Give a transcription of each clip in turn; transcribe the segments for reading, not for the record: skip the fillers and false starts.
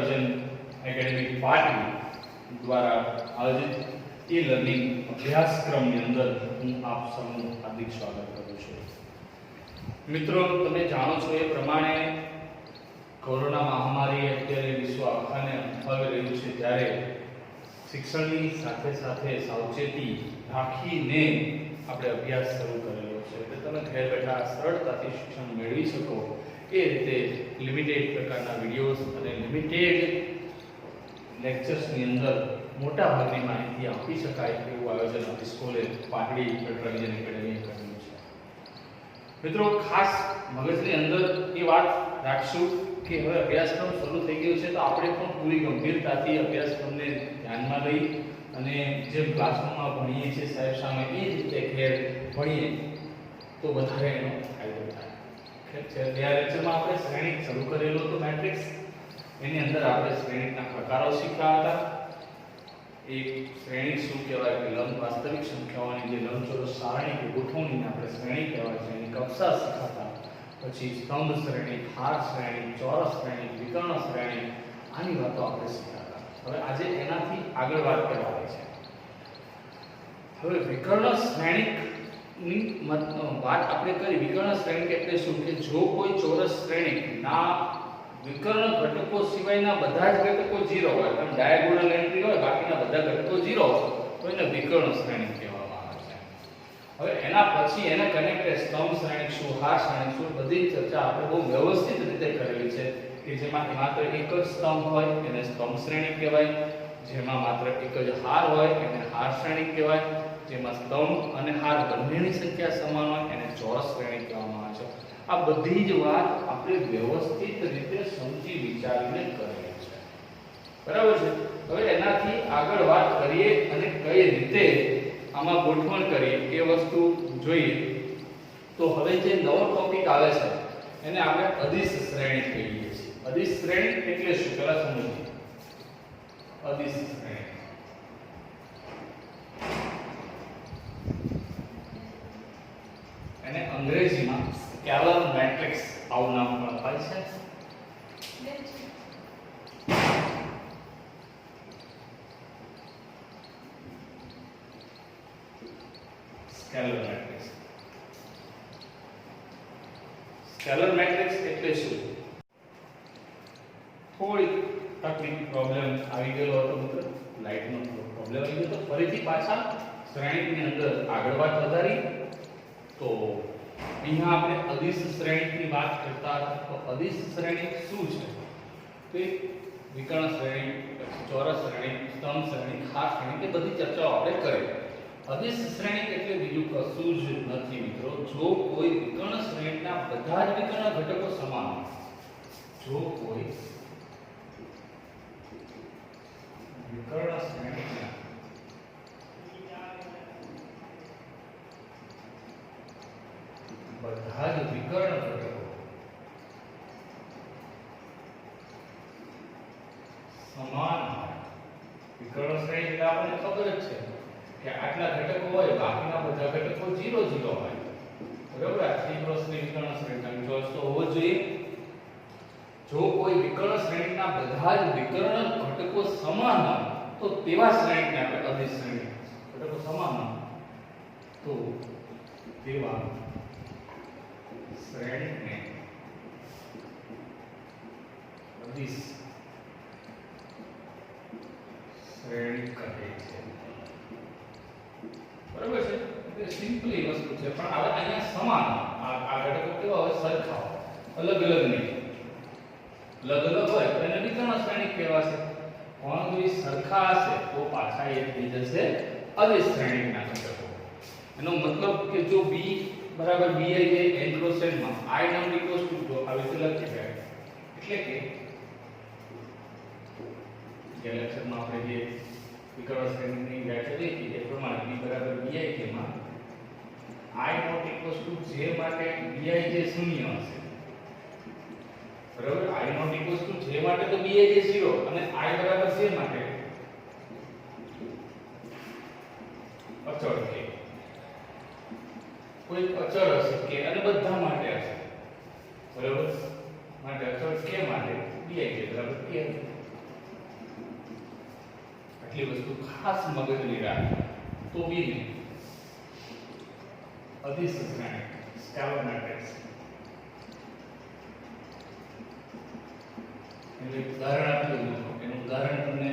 Vision academy Patdi દ્વારા આયોજિત e learning અભ્યાસક્રમની અંદર હું આપ સૌનું હાર્દિક સ્વાગત કરું છું. મિત્રો, તમે જાણો છો એ પ્રમાણે કોરોના મહામારી અત્યારે વિશ્વ આખાને અટકાવી રહ્યું છે, ત્યારે શિક્ષણની સાથે સાથે સાવચેતી રાખીને આપણે અભ્યાસ શરૂ કરેલો છે. એટલે તમે ઘરે બેઠા સરળતાથી શિક્ષણ મેળવી શકો એ રીતે લિમિટેડ પ્રકારના વિડીયોઝ અને લિમિટેડ લેક્ચર્સની અંદર મોટા ભાગની માહિતી આપી શકાય એવું આયોજન આપણી સ્કૂલે પાટડી વિઝન એકેડેમીએ કર્યું છે. મિત્રો, ખાસ મગજની અંદર એ વાત રાખશું કે હવે અભ્યાસક્રમ શરૂ થઈ ગયો છે, તો આપણે પણ પૂરી ગંભીરતાથી અભ્યાસક્રમને ધ્યાનમાં લઈ અને જેમ ક્લાસરૂમમાં ભણીએ છીએ સાહેબ સામે એ જ રીતે ઘેર ભણીએ તો વધારે એનો ફાયદો થાય. ગયા લેક્ચરમાં આપણે શ્રેણિક શરૂ કરેલો હતો, મેટ્રિક્સ. એની અંદર આપણે શ્રેણિકના પ્રકારો શીખ્યા હતા. એક શ્રેણિક શું કહેવાય કે લંબ વાસ્તવિક સંખ્યાઓની જે લંબચોરસ સારણી કે ગોઠવણીને આપણે શ્રેણિક કહેવાય છે, એની કક્ષા શીખાતા. પછી સ્તંભ શ્રેણિક, હાર શ્રેણિક, ચોરસ શ્રેણિક, વિકર્ણ શ્રેણિક, આની વાતો આપણે શીખ્યા. હવે આજે એનાથી આગળ વાત કરવાની છે. હવે વિકર્ણ શ્રેણિકની વાત આપણે કરી. વિકર્ણ શ્રેણિક એટલે શું કે જો કોઈ ચોરસ શ્રેણિકના વિકર્ણ ઘટકો સિવાયના બધા જ ઘટકો 0 હોય, એટલે ડાયગોનલ એન્ટ્રી હોય, બાકીના બધા ઘટકો 0 હોય તો એને વિકર્ણ શ્રેણિક કહેવામાં આવે છે. હવે એના પછી એને કનેક્ટેડ સ્તંભ શ્રેણિક શું, હાર શ્રેણિક શું, બધી ચર્ચા આપણે બહુ વ્યવસ્થિત રીતે કરેલી છે કે જેમાં માત્ર એક જ સ્તંભ હોય એને સ્તંભ શ્રેણિક કહેવાય, જેમાં માત્ર એક જ હાર હોય એને હાર શ્રેણિક કહેવાય, જેમાં સ્તંભ અને હાર બંનેની સંખ્યા સમાન હોય એને ચોરસ શ્રેણિક કહેવામાં આવે છે. આ બધી જ વાત આપણે વ્યવસ્થિત રીતે સમજી વિચારીને કરેલી છે, બરાબર છે. હવે એનાથી આગળ વાત કરીએ અને કઈ રીતે આમાં ગોઠવણ કરીએ એ વસ્તુ જોઈએ. તો હવે જે નવો ટોપિક આવે છે એને આપણે અદિશ શ્રેણિક કહીએ છીએ. અદિશ શ્રેણિક એટલે શું પહેલા સમજીએ. અદિશ શ્રેણિક એને અંગ્રેજીમાં સ્કેલર મેટ્રિક્સ આવું નામ પણ અપાય છે. Scalar matrix. સ્કેલર મેટ્રિક્સ એટલે શું? થોડી તકનીકી પ્રોબ્લેમ આવી ગયો હતો મિત્રો, લાઈટનો પ્રોબ્લેમ આવી ગયો તો ફરીથી પાછા શ્રેણિકની અંદર આગળ વાત વધારી. તો અહીંયા આપણે અદિશ શ્રેણિકની વાત કરતા હતા. તો અદિશ શ્રેણિક શું છે? તો વિકર્ણ શ્રેણિક, ચોરસ શ્રેણિક, સ્તંભ શ્રેણિક, હાર શ્રેણિક એ બધી ચર્ચાઓ આપણે કરી. અદિશ શ્રેણિક એટલે બીજું કશું જ નથી મિત્રો. જો કોઈ વિકર્ણ શ્રેણિકના બધા જ વિકર્ણ ઘટકો સમાન હોય, જો કોઈ વિકર્ણ શ્રેણિકના બધા જ વિકર્ણ ઘટકો સમાન હોય. વિકર્ણ શ્રેણિક એટલે આપણને ખબર જ છે કે આટલા ઘટકો હોય, બાકીના બધા ઘટકો 0 0 હોય, બરાબર. આ 3x3 વિકર્ણ શ્રેણિક ચોરસ તો હોવો જોઈએ. જો કોઈ વિકર્ણ શ્રેણિકના બધા જ વિકર્ણ ઘટકો સમાન હોય તો તેવા શ્રેણિકને આપણે અદિશ શ્રેણિક, ઘટકો સમાન હોય તો તેવા શ્રેણિકને અદિશ શ્રેણિક કહે છે, બરાબર છે. એટલે સિમ્પલી વસ્તુ છે. પણ હવે અહીંયા સમાન આ ઘટકો કેવા હોય? સરખા હોય, અલગ અલગ નહીં. અલગ અલગ હોય તો એને વિકર્ણ શ્રેણિક કહેવાશે. પણ જો એ સરખા હશે તો પાછા એ થઈ જશે અદિશ શ્રેણિકના ઘટકો. એનો મતલબ કે જો b બરાબર bi જે એન્ક્લોઝમાં I નમ ઇક્વલ્સ ટુ જો આવી રીતે લખી શકાય. એટલે કે ગયા લેક્ચરમાં આપણે જે વિકર્ણ શ્રેણિકની વ્યાખ્યા લીધી એ પ્રમાણે b બરાબર bi જેમાં I not equals to j માટે bi જે શૂન્ય હશે, બરાબર. I not equals to j માટે તો bi જે 0 અને I બરાબર j માટે અચળ છે. કોઈ અચળ હશે કે અને બધા માટે હશે, બરાબર. માટે અચળ કે માટે bi બરાબર k એટલી વસ્તુ ખાસ મગજની રાખે તો બી નહીં. અધિશ શ્રેણી સ્કેલર મેટ્રિક્સ એટલે ઉદાહરણ આપી દઉં. એનું ઉદાહરણ તમને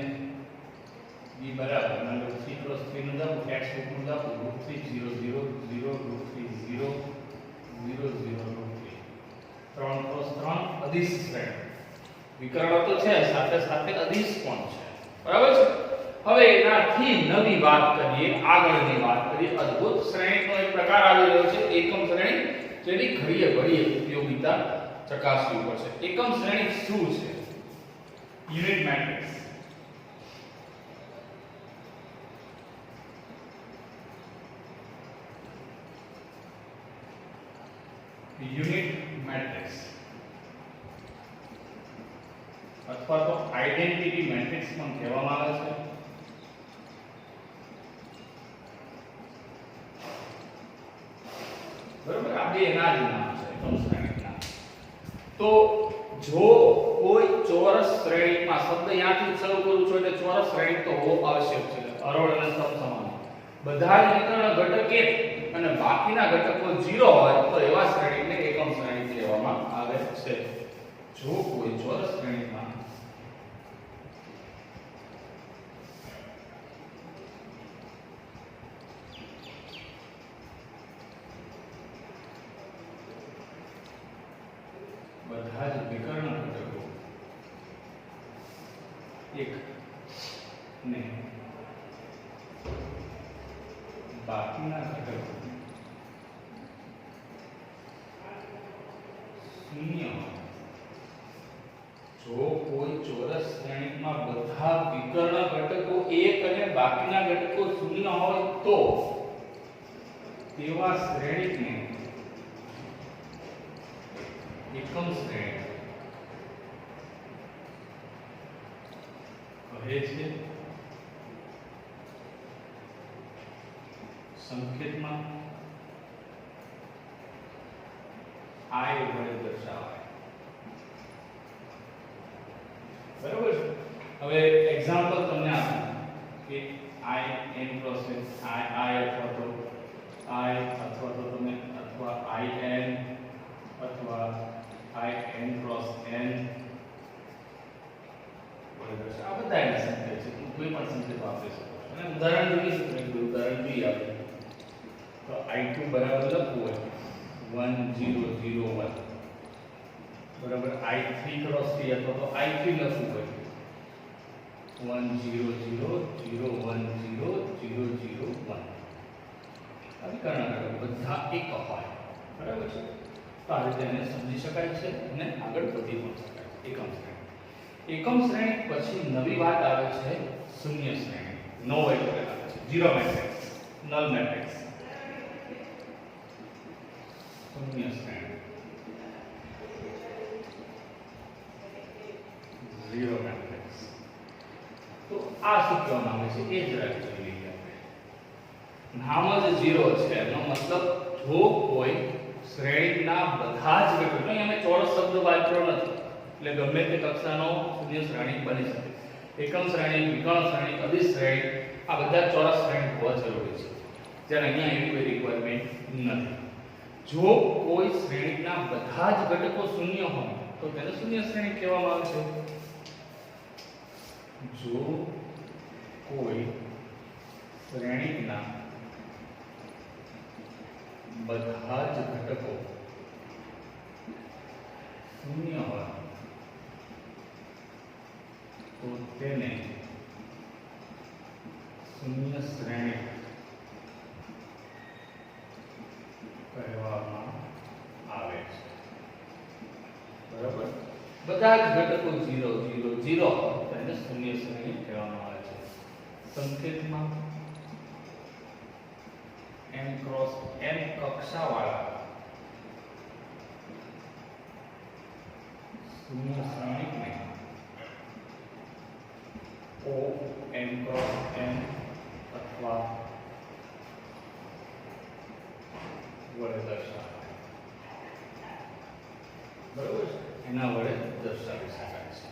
b બરાબર માનો 3 × 3 નું દાખલો ટેક્સ્ટ બુક નું દાખલો √3 0 0 0 √3 0 0 0 √3 3 × 3 અધિશ શ્રેણી. વિકર્ણ તો છે સાથે સાથે અધિશ પણ છે. બરાબર છે. હવે એનાથી નવી વાત કરીએ, આગળની વાત કરીએ. અદ્ભુત શ્રેણીનો એક પ્રકાર આવી રહ્યો છે એકમ શ્રેણી, જેની ઘડીએ ઘડીએ ઉપયોગિતા ચકાસવી પડશે. એકમ શ્રેણી શું છે? Unit matrix. યુનિટ મેટ્રિક્સ અથવા તો આઇડેન્ટિટી મેટ્રિક્સ પણ કહેવામાં આવે છે. બરાબર, આ બે એના જ નામ છે એકમ શ્રેણીના. તો જો કોઈ ચોરસ શ્રેણીમાં, શબ્દ અહીંયાથી શરૂ કરું છું એટલે ચોરસ શ્રેણી તો હોવો આવશ્યક છે. હરોળ અને સમસમાન બધા જ વિકર્ણ ઘટક 1 અને બાકીના ઘટકો 0 હોય તો એવા શ્રેણીને એકમ શ્રેણી કહેવામાં આવે છે. જો કોઈ ચોરસ શ્રેણીમાં બધા જ વિકર્ણ ઘટકો 1 ને બાકીના ઘટકો 0, જો કોઈ ચોરસ શ્રેણીમાં બધા વિકર્ણ ઘટકો 1 અને બાકીના ઘટકો 0 હોય તો તેવા શ્રેણીને એકમ શ્રેણી કહે છે. સંકેતમાં I વડે દર્શાવાય. બરાબર છે. હવે એક્ઝામ્પલ તમને આપું કે I n × n I અથવા તો તમે અથવા I n અથવા I n × n વડે દર્શાવાય. આ બધા એના સંકેત છે. કોઈ પણ સંકેત વાપરી શકો છો. અને ઉદાહરણ જોઈ શકો છો. ઉદાહરણ જોઈએ આપણે તો I2 બરાબર લખવું હોય 1 0 0 1 બરાબર I3 × 3 અથવા તો I3 લખવું હોય 1 0 0 0 1 0 0 0 1. આ વિકર્ણ ઘટકો બધા એક હોય. બરાબર છે. તો આ રીતે એને સમજી શકાય છે અને આગળ વધી પણ શકાય છે. એકમ શ્રેણી. એકમ શ્રેણી પછી નવી વાત આવે છે શૂન્ય શ્રેણી. નો એટલે આવે છે ઝીરો મેટ્રિક્સ, નલ મેટ્રિક્સ. શૂન્ય શ્રેણી, ઝીરો મેટ્રિક્સ. તો આ શું કહેવામાં આવે છે એ જરા જોઈ લઈએ આપણે. નામ જ ઝીરો છે એનો મતલબ જો કોઈ શ્રેણીના બધા જ ઘટકો, અહીં અમે ચોરસ શબ્દ વાપર્યો નથી એટલે ગમે તે કક્ષાનો શૂન્ય શ્રેણી બની શકે. એકમ શ્રેણી, વિકર્ણ શ્રેણી, અધિશ શ્રેણી આ બધા ચોરસ શ્રેણી હોવા જરૂરી છે. જ્યારે અહીંયા એવી કોઈ રિક્વાયરમેન્ટ નથી. જો કોઈ શ્રેણીના બધા જ ઘટકો શૂન્ય હોય તો તેને શૂન્ય શ્રેણી કહેવામાં આવે છે. જો કોઈ શ્રેણીના બધા જ ઘટકો શૂન્ય હોય તો તેને શૂન્ય શ્રેણી કહેવામાં આવે છે. બરાબર. બધા જ ઘટકો 0 0 0 હોય તો એને શૂન્ય શ્રેણી કહેવામાં આવે છે. સંકેતમાં m × n કક્ષાવાળા શૂન્ય શ્રેણીને O m × n અથવા વડે દર્શાવાય. બરાબર છે. એના વડે દર્શાવી શકાય છે.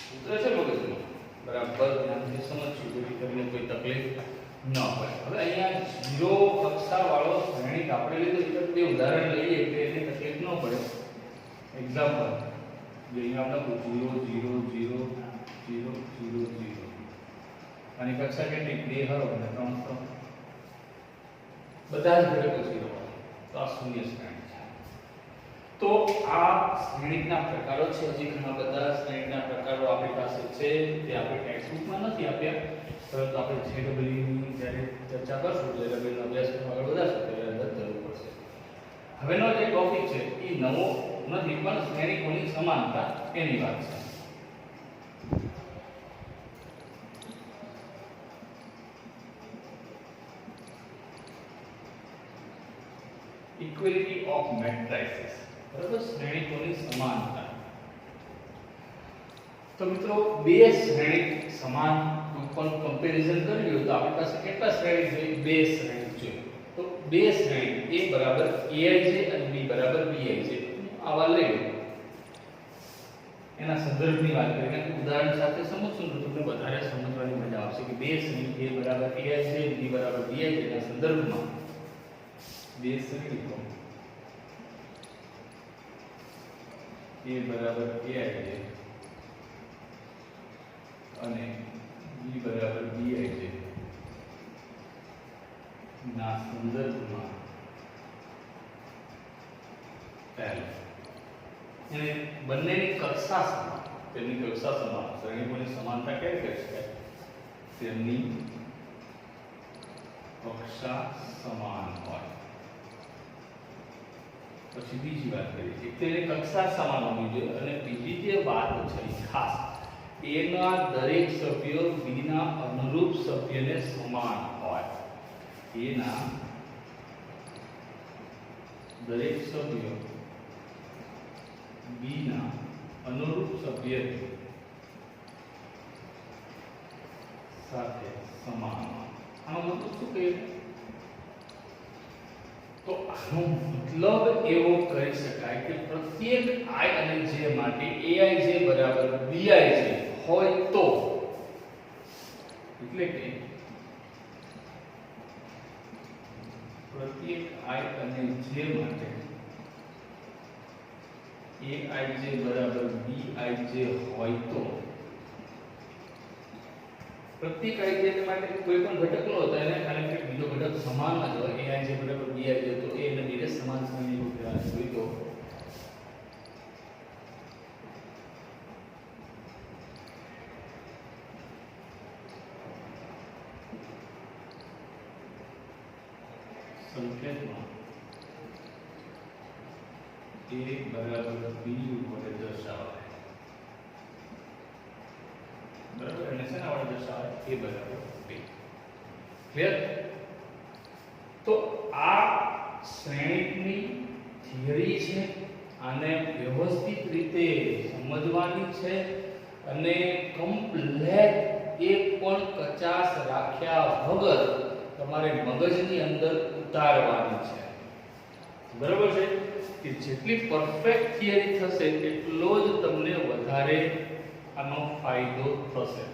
સૂત્ર છે મગજમાં. બરાબર. બરાબર ધ્યાનથી સમજજો જેથી કરીને કોઈ તકલીફ ન પડે. હવે અહીંયા 0 કક્ષા વાળો શ્રેણિક આપણે લીધો એટલે બે ઉદાહરણ લઈએ એટલે એને તકલીફ ન પડે. એક્ઝામ્પલ જે અહીંયા આપણે 0 0 0 0 0 0 અને કક્ષા કેટલી 2 હરો અને 3 3 બધા જ ઘટકો 0 તો આ શૂન્ય શ્રેણી છે. તો આ શ્રેણિકના પ્રકારો છે. હજી ઘણા બધા શ્રેણિકના પ્રકારો આપણી પાસે છે તે આપણે ટેક્સ્ટબુકમાં નથી આપ્યા, પરંતુ આપણે જેડબલ્યુ ની જ્યારે ચર્ચા કરશું જેડબલ્યુ નો અભ્યાસ કરવા આગળ વધારશું ત્યારે અંદર જરૂર પડશે. હવેનો જે ટોપિક છે એ નવો નથી પણ શ્રેણિકોની સમાનતા એની વાત છે. ઇક્વાલિટી ઓફ મેટ્રિસીસ, બરાબર, શ્રેણિકોની સમાનતા. તો મિત્રો બે શ્રેણિક સમાન કોઈ પણ કમ્પેરિઝન કરી લો તો આપણી પાસે કેટલા શ્રેણિક છે? બે શ્રેણિક છે. તો બે શ્રેણિક a બરાબર aij અને b બરાબર bij આવા લઈ લો. એના સંદર્ભની વાત કરીએ કારણ કે ઉદાહરણ સાથે સમજશો તો તમને વધારે સમજવાની મજા આવશે કે બે શ્રેણિક a બરાબર aij અને b બરાબર bij ના સંદર્ભમાં બે શ્રેણિકો a બરાબર aij અને b બરાબર bij ના સંદર્ભમાં પહેલું અને બંનેની કક્ષા સમાન, તેમની કક્ષા સમાન, શ્રેણીકોની સમાનતા કેવી કરી શકાય? તેમની કક્ષા સમાન હોય. પછી બીજી વાત કરીએ એક તેની કક્ષા સમાન હોવી જોઈએ અને બીજી જે વાત છે ખાસ a ના દરેક સભ્યો b ના અનુરૂપ સભ્યને સમાન હોય. a ના દરેક સભ્યો b ના અનુરૂપ સભ્ય સાથે સમાન હોય. આનો મતલબ શું કહે? તો આનો મતલબ એવો કહી શકાય કે પ્રત્યેક i અને j માટે aij બરાબર bij હોય તો એટલે કે પ્રત્યેક i અને j માટે aij બરાબર bij હોય તો પ્રત્યેક i માટે કોઈ પણ ઘટક લો તો એને કારણ કે બીજો ઘટક સમાન જ હોય aij બરાબર bij તો a અને b ને સમાન શ્રેણીનું કહેવાય હોય તો સંકેતમાં a બરાબર b વડે દર્શાવાય. બરાબર, અને શેના વડે દર્શાવાય? a બરાબર b. ક્લિયર? તો આ શ્રેણિકની થિયરી છે. આને વ્યવસ્થિત રીતે સમજવાની છે અને કમ્પ્લીટ એક પણ કચાશ રાખ્યા વગર તમારે મગજની અંદર ઉતારવાની છે. બરાબર છે કે જેટલી પરફેક્ટ થિયરી થશે એટલો જ તમને વધારે આનો ફાયદો થશે.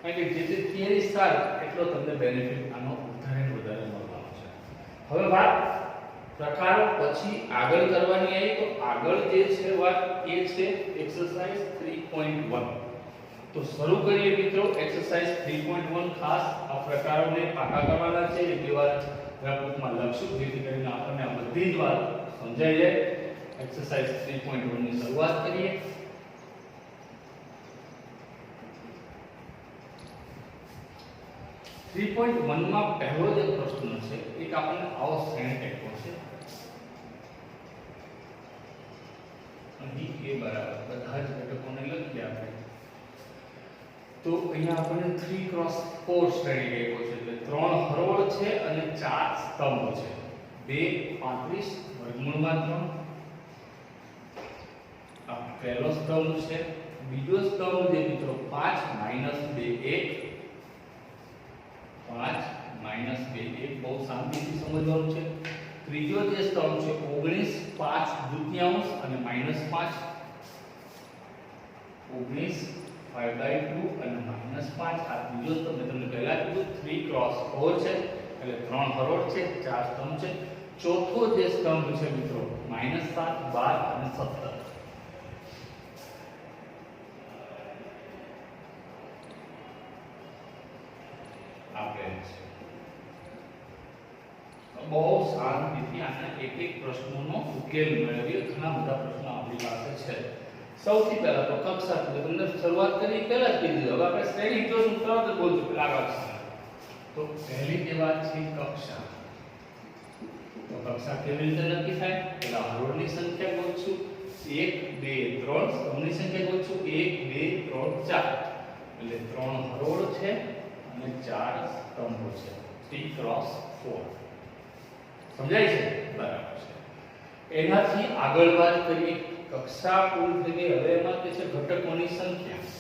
કારણ કે જેટલી થિયરી સારી એટલો તમને બેનિફિટ આનો વધારે મળવાનો છે. હવે વાત પ્રકારો પછી આગળ કરવાની આવી તો આગળ જે છે વાત એ છે એક્સરસાઇઝ 3.1. તો શરૂ કરીએ મિત્રો એક્સરસાઇઝ 3.1. ખાસ આ પ્રકારોને પાકા કરવાના છે. એક બે વાર ગ્રાફમાં લખશું જેથી કરીને આપણને આ બધી જ વાત સમજાઈ જાય. એક્સરસાઇઝ 3.1 ની શરૂઆત કરીએ. માં પહેલો જે પ્રશ્ન છે એક આપણને આવો શ્રેણિક આપ્યો છે. અહીં a બરાબર બધા જ ઘટકોને લખીએ આપણે. તો અહીંયા આપણને 3x4 શ્રેણી આપ્યો છે એટલે 3 હરોળ છે અને 4 સ્તંભ છે. 2 35 વર્ગમૂળમાં 3 આ પહેલો સ્તંભ છે. બીજો સ્તંભ જે મિત્રો 5 - 2 1 5 - 2 1 બહુ શાંતિથી સમજવાનું છે. ત્રીજો જે સ્તંભ છે 19 5 દૂતીયાંશ અને -5 19 5/2 અને -5 આ ત્રીજો સ્તંભ મેં તમને પહેલા કીધું 3 ક્રોસ 4 છે એટલે 3 હરોળ છે 4 સ્તંભ છે. ચોથો જે સ્તંભ છે મિત્રો -7 12 અને 17 આપેલ છે. બહુ શાંતિથી આના એક એક પ્રશ્નોનો ઉકેલ મેળવીએ. ઘણા બધા પ્રશ્નો આપણી પાસે છે. સૌથી પહેલા તો કક્ષા તમને શરૂઆત કરી પહેલા જ કીધું. હવે આપણે શ્રેણી જોશું તરત જ બોલશું પેલા કક્ષા. તો પહેલી જે વાત છે કક્ષા. તો કક્ષા કેવી રીતે નક્કી થાય? પેલા હરોળની સંખ્યા ગોતશું 1 2 3 સ્તંભની સંખ્યા ગોતશું 1 2 3 4 એટલે 3 હરોળ છે અને 4 સ્તંભો છે 3 ક્રોસ 4. સમજાય છે? બરાબર છે. એનાથી આગળ વાત કરીએ. કક્ષા પૂરી થઈ ગઈ. હવે એમાં કે છે ઘટકોની સંખ્યા.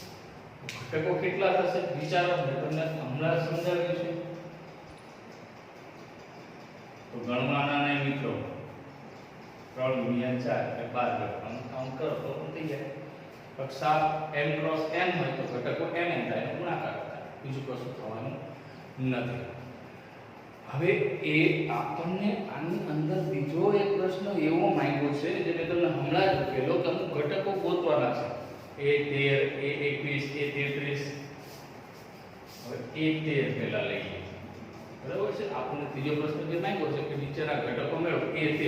ઘટકો કેટલા થશે વિચારો. મેં તમને હમણાં સમજાવ્યું છે. તો ગણવાના ને મિત્રો 3 ગુણ્યા 4 એટલે 12 ઘટકો કાઉન્ટ કરો તો પણ થઈ જાય. કક્ષા m ક્રોસ n હોય તો ઘટકો m n થાય ગુણાકાર થાય. બીજું કશું થવાનું નથી. હવે એ આપણને આની અંદર બીજો એક પ્રશ્ન એવો માંગ્યો છે જે મેં તમને હમણાં જ ઉકેલો કે અમુક ઘટકો ગોતવાના છે. A13 A21 A33. હવે A13 પહેલા લઈએ. બરાબર છે. આપણને ત્રીજો પ્રશ્ન જે માંગ્યો છે કે નીચેના ઘટકો મેળવો A13.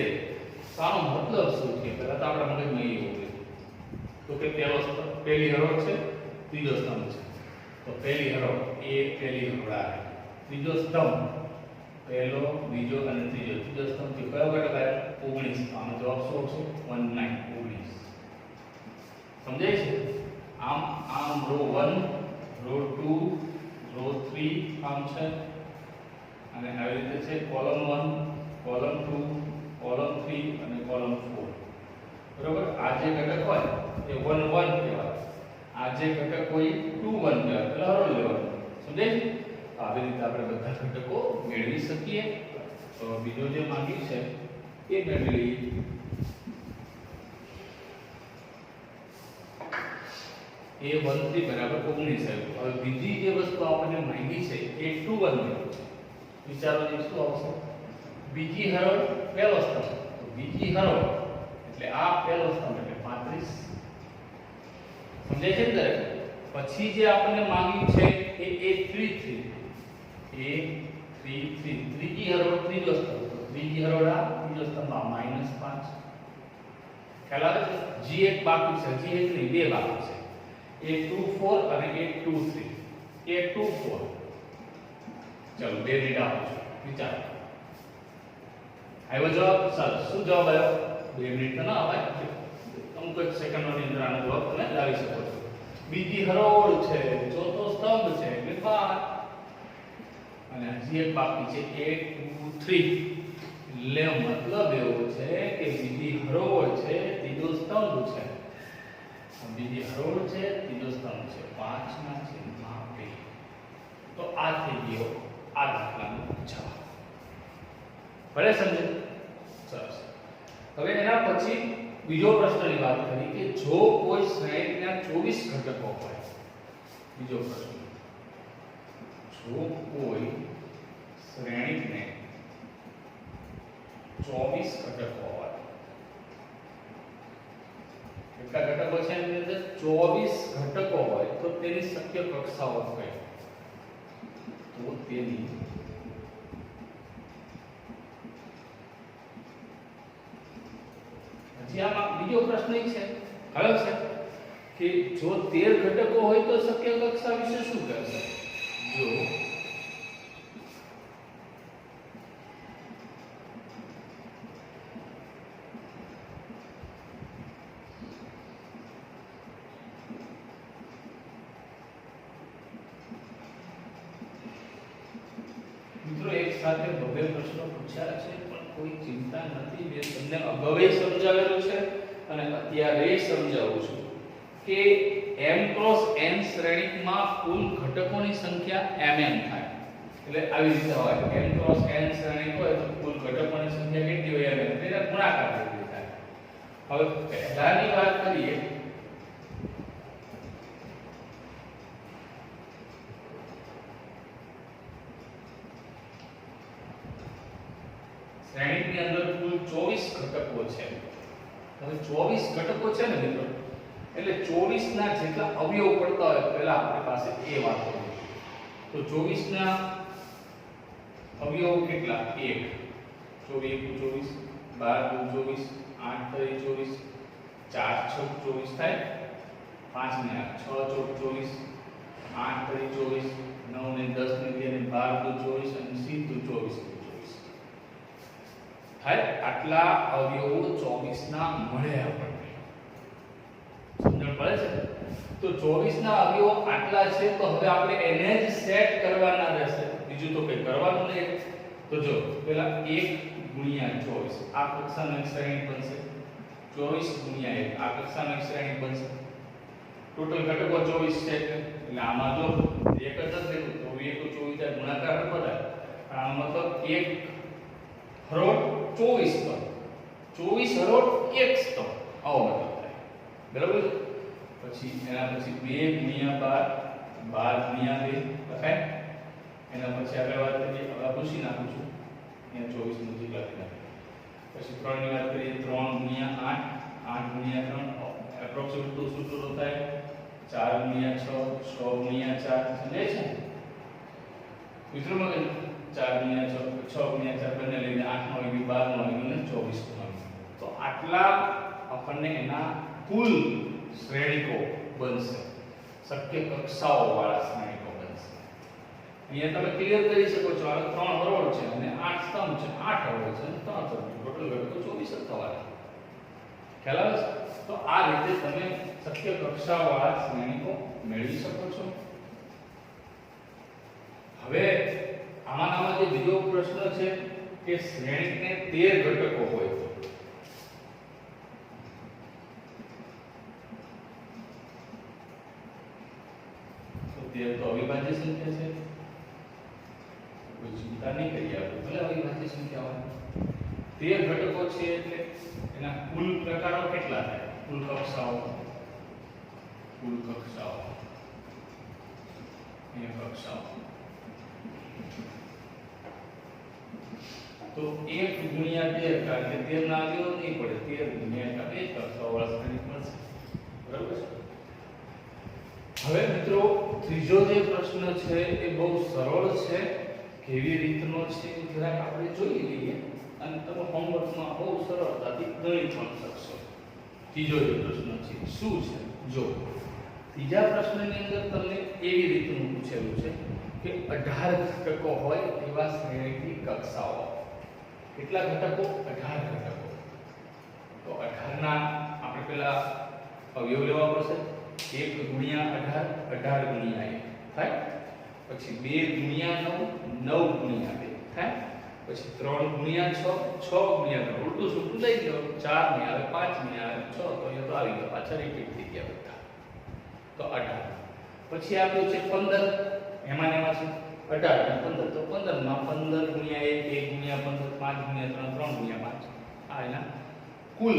તો આનો મતલબ શું છે? પહેલા તો આપણા મગજમાં એ હોય તો કે પહેલી હરોળ છે ત્રીજો સ્તંભ છે. તો પહેલી હરોળ એ પહેલી હરોળ આવે. ત્રીજો સ્તંભ પહેલો બીજો અને ત્રીજો સ્તંભ થી કયો ઘટક આવે 19. આનો જવાબ શું આવશે 19. સમજાય છે? આમ રો 1 રો 2 રો 3 આમ છે અને આવી રીતે છે કોલમ 1 કોલમ 2 કોલમ 3 અને કોલમ 4. બરોબર. આ જે ઘટક હોય એ 1 1 કહેવાય. આ જે ઘટક હોય 2 1 કહેવાય. એટલે હરોળ લેવાનું. સમજાય છે? આવી રીતે આપણે બધા ઘટકો મેળવી શકીએ. તો બીજો જે માંગ્યું છે એ મેળવી લઈએ. A13 બરાબર 19 આવ્યું. હવે બીજી જે વસ્તુ આપણને માંગી છે A21 મેળવવું છે. વિચારો જે શું આવશે? બીજી હરોળ પહેલો સ્તંભ. તો બીજી હરોળ એટલે આ પહેલો સ્તંભ એટલે 35. સમજાય છે ને? પછી જે આપણને માંગ્યું છે એ A33 ત્રીજી હરોળ ત્રીજો સ્તંભ. તો ત્રીજી હરોળ આ ત્રીજો સ્તંભ આ -5. ખ્યાલ આવે છે? G1 બાકી છે. G1 ની બે બાકી છે. A24 અને A23. A24 ચલો બે મિનિટ આપો છો. વિચારો. આવ્યો જવાબ? સરસ. શું જવાબ આવ્યો? 2 મિનિટ તો ના આવે. અમુક જ સેકન્ડોની અંદર આનો જવાબ તમે લાવી શકો છો. બીજી હરોળ છે, ચોથો સ્તંભ છે એટલે 5 અને હજી એક બાકી છે A23. એટલે મતલબ એવો છે કે બીજી હરોળ છે ત્રીજો સ્તંભ છે. બીજી હરોળ છે ત્રીજો સ્તંભ છે 5 ના છેદમાં 2. તો આ થઈ ગયો આ દાખલાનો જવાબ. ભલે સમજે? સરસ. હવે એના પછી બીજો પ્રશ્નની વાત કરી કે જો કોઈ શ્રેણીના 24 ઘટકો હોય. બીજો પ્રશ્ન, જો કોઈ શ્રેણીને 24 ઘટકો હોય. કેટલા ઘટકો છે એની અંદર? 24 ઘટકો હોય તો તેની શક્ય કક્ષાઓ કઈ? તો તેની હજી આમાં બીજો પ્રશ્ન છે કયો છે કે જો 13 ઘટકો હોય તો શક્ય કક્ષા વિશે શું કહેશે? જો મિત્રો એક સાથે બબે પ્રશ્નો પૂછ્યા છે પણ કોઈ ચિંતા નથી. મેં તમને અગાઉ સમજાવેલું છે અને અત્યારે સમજાવું છું કે m ક્રોસ n શ્રેણીમાં કુલ ઘટકોની સંખ્યા mn થાય. એટલે આવી રીતે હોય m ક્રોસ n શ્રેણી હોય તો કુલ ઘટકોની સંખ્યા કેટલી હોય? mn. તેના ગુણાકાર કેટલી થાય? હવે પહેલાની વાત કરીએ શ્રેણીની અંદર કુલ 24 ઘટકો છે. હવે 24 ઘટકો છે ને મિત્રો, એટલે 24 ના જેટલા અવયવ પડતા હોય પહેલા આપણી પાસે એ વાત હોય. તો 24 ના અવયવ કેટલા? 1 24 12 24 8 3 24 4 6 24 થાય, 5 ને 6 24 8 3 24 9 ને 10 ને 2 ને 12 24 અને સીધું 24 થાય. આટલા અવયવો 24 ના મળે આપણને. સમજણ પડે છે? તો 24 ના અવયવો આટલા છે તો હવે આપણે એને જ સેટ કરવાના રહેશે, બીજું તો કંઈ કરવાનું નહીં. તો જો પહેલા 1 ગુણ્યા 24 આ કક્ષાનો એક શ્રેણી બનશે, 24 ગુણ્યા 1 આ કક્ષાનો એક શ્રેણી બનશે. ટોટલ ઘટકો 24 છે એટલે આમાં જો એક જ નથી તો 1 24 ગુણાકાર બરાબર આમાં તો 1 હરોળ 24 પર 24 હરોળ 1 સ્તર આવો મતલબ થાય. બરાબર છે? પછી એના પછી 2 ગુણ્યા 12 12 ગુણ્યા 2 લખાય. એના પછી આગળ વાત કરીએ, હવે પૂછી નાખું છું અહીંયા 24 નું જેટલા લખી નાખીએ. પછી 3 ની વાત કરીએ, 3 ગુણ્યા 8 8 ગુણ્યા 3 એપ્રોક્સિમેટ તો સૂત્રો થાય 4 ગુણ્યા 6 6 ગુણ્યા 4 સમજાય છે મિત્રો? મગજ 4 ગુણ્યા 6 ગુણ્યા 4 બંને લઈને 8 નો આવી 12 નો આવી અને 24 નો આવી. તો આટલા આપણને એના કુલ શ્રેણીકો બનશે, શક્ય કક્ષાઓ વાળા શ્રેણીકો બનશે. અહીંયા તમે ક્લિયર કરી શકો છો. આ 3 હરોળ છે અને 8 સ્તંભ છે, 8 હરોળ છે અને 3 સ્તંભ, ટોટલ ઘટકો 24 જ થવાના. ખ્યાલ આવે છે? તો આ રીતે તમે શક્ય કક્ષાઓ વાળા શ્રેણીકો મેળવી શકો છો. હવે આમાં જે બીજો પ્રશ્ન છે કે શ્રેણીને 13 ઘટકો હોય તો 13 તો અવિભાજ્ય સંખ્યા છે, કોઈ ચિંતા નહીં કરીએ આપણે, ભલે અવિભાજ્ય સંખ્યા હોય. 13 ઘટકો છે એટલે એના કુલ પ્રકારો કેટલા થાય? કુલ કક્ષાઓ તો 1 ગુણ્યા 13 કારણ કે 13 ના અવયવ નહીં પડે, 13 ગુણ્યા 1 કક્ષાઓ વાળા શ્રેણી મળશે. બરાબર છે? હવે મિત્રો ત્રીજો જે પ્રશ્ન છે એ બહુ સરળ છે. કેવી રીતનો છે જરાક આપણે જોઈ લઈએ અને તમે હોમવર્કમાં બહુ સરળતાથી ગણી પણ શકશો. ત્રીજો જે પ્રશ્ન છે શું છે? જો ત્રીજા પ્રશ્નની અંદર તમને એવી રીતનું પૂછેલું છે કે 18 ઘટકો હોય એવા શ્રેણીની કક્ષાઓ. કેટલા ઘટકો? 18 ઘટકો. તો 18 ના આપણે પહેલા અવયવ લેવા પડશે. 1 ગુણ્યા 18 18 ગુણ્યા 1 થાય. પછી 2 ગુણ્યા 9 9 ગુણ્યા 2 થાય. પછી 3 ગુણ્યા 6 6 ગુણ્યા 3 ઉલટું સુલટું લઈ ગયો, 4 ને આવે 5 ને આવે 6 તો એ તો આવી ગયો, પાછા રિપીટ થઈ ગયા બધા. તો 18. પછી આપ્યું છે 15, એમાં ને એમાં છે 18 અને 15 તો 15 માં 15 ગુણ્યા 1 1 ગુણ્યા 15 5 ગુણ્યા 3 3 ગુણ્યા 5 આ એના કુલ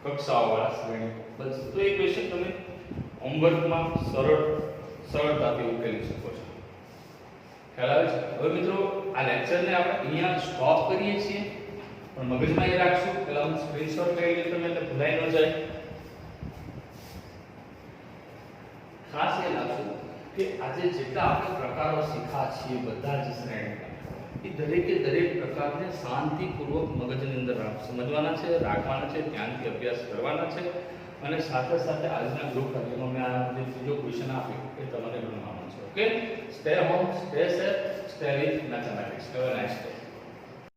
કક્ષાઓ વાળા શ્રેણી બસ. તો એ ક્વેશ્ચન તમે હોમવર્કમાં સરળતાથી ઉકેલી શકો છો. ખ્યાલ આવે છે? હવે મિત્રો આ લેક્ચરને આપણે અહીંયા સ્ટોપ કરીએ છીએ, પણ મગજમાં એ રાખશું, પહેલા હું સ્ક્રીનશોટ લઈ લો તમે એટલે ભૂલાઈ ન જાય. ખાસ એ રાખશું કે આજે જેટલા આપણે પ્રકારો શીખ્યા છીએ બધા જ શ્રેણીના, એ દરેકે દરેક પ્રકારને શાંતિપૂર્વક મગજની અંદર સમજવાના છે, રાખવાના છે, ધ્યાનથી અભ્યાસ કરવાના છે. અને સાથે સાથે આજના ગ્રુપ કાર્યમાં મેં આ જે ત્રીજો ક્વેશ્ચન આપ્યો એ તમારે ગણવાનો છે. Okay, stay home, stay safe, stay with mathematics. Have a nice day.